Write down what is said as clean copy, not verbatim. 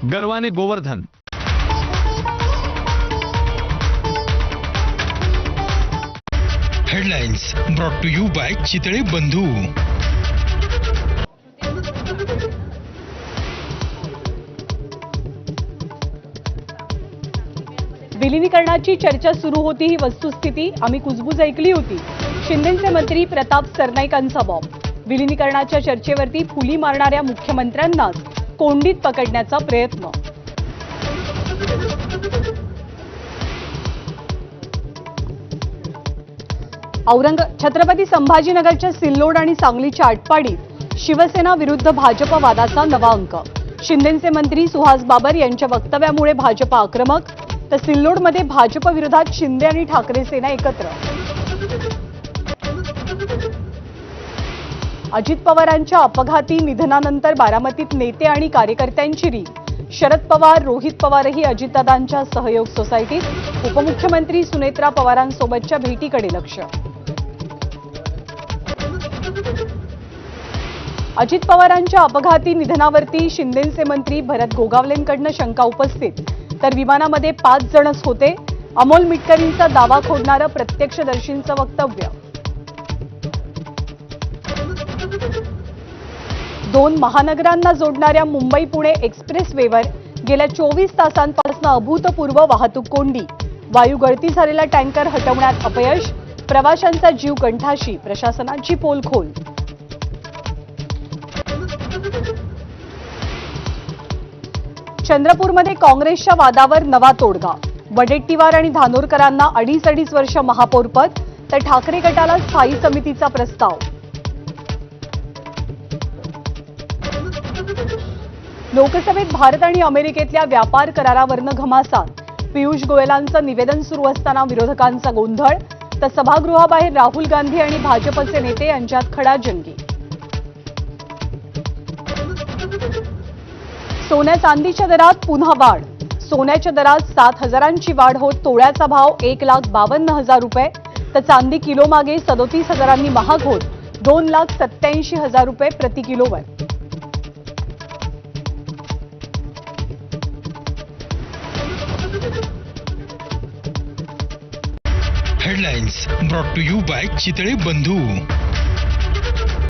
गर्वाने गोवर्धन। Headlines brought to you by Chitale Bandhu. विलिनीकरणाची चर्चा सुरू होती ही वस्तुस्थिती आम्ही कुजबूज ऐकली होती। शिंदेचे मंत्री प्रताप सरनाईकांचा बॉम्ब। विलिनीकरणाच्या चर्चेवरती फुली मारणाऱ्या मुख्यमंत्र्यांनाच कोंडीत पकडण्याचा प्रयत्न। छत्रपती संभाजीनगरच्या सिल्लोड आणि सांगलीच्या आटपाडीत शिवसेना विरुद्ध भाजप वादाचा नवा अंक। शिंदेचे मंत्री सुहास बाबर यांच्या वक्तव्यामुळे भाजप आक्रमक, तर सिल्लोडमध्ये भाजप विरोधात शिंदे आणि ठाकरे सेना एकत्र। अजित पवारांच्या अपघाती निधनानंतर बारामतीत नेते आणि कार्यकर्त्यांची रील। शरद पवार, रोहित पवारही अजितदादांच्या सहयोग सोसायटीत। उपमुख्यमंत्री सुनेत्रा पवारांसोबतच्या भेटीकडे लक्ष। अजित पवारांच्या अपघाती निधनावरती शिंदेचे मंत्री भरत गोगावलेंकडून शंका उपस्थित, तर विमानामध्ये 5 जणच होते। अमोल मिटकरींचा दावा खोडणारं प्रत्यक्षदर्शींचं वक्तव्य। 2 महानगरांना जोडणाऱ्या मुंबई पुणे एक्सप्रेसवेवर गेल्या 24 तासांपासून अभूतपूर्व वाहतूक कोंडी। वायू गळती झालेला टँकर हटवण्यात अपयश, प्रवाशांचा जीव कंठाशी, प्रशासनाची पोलखोल। चंद्रपूरमध्ये काँग्रेसच्या वादावर नवा तोडगा। वडेट्टीवार आणि धानोरकरांना 2.5 वर्ष महापौरपद, तर ठाकरे गटाला स्थायी समितीचा प्रस्ताव। लोकसभेत भारत आणि अमेरिकेतल्या व्यापार करारावरनं घमासान। पियुष गोयलांचं निवेदन सुरू असताना विरोधकांचा गोंधळ, तर सभागृहाबाहेर राहुल गांधी आणि भाजपचे नेते यांच्यात खडाजंगी। सोन्या चांदीच्या दरात पुन्हा वाढ। सोन्याच्या दरात 7,000ची वाढ होत तोळ्याचा भाव 1,52,000 रुपये, तर चांदी किलो मागे 37,000नी महाग होत 2,87,000 रुपये प्रति किलोवर। Headlines brought to you by Chitale बंधू।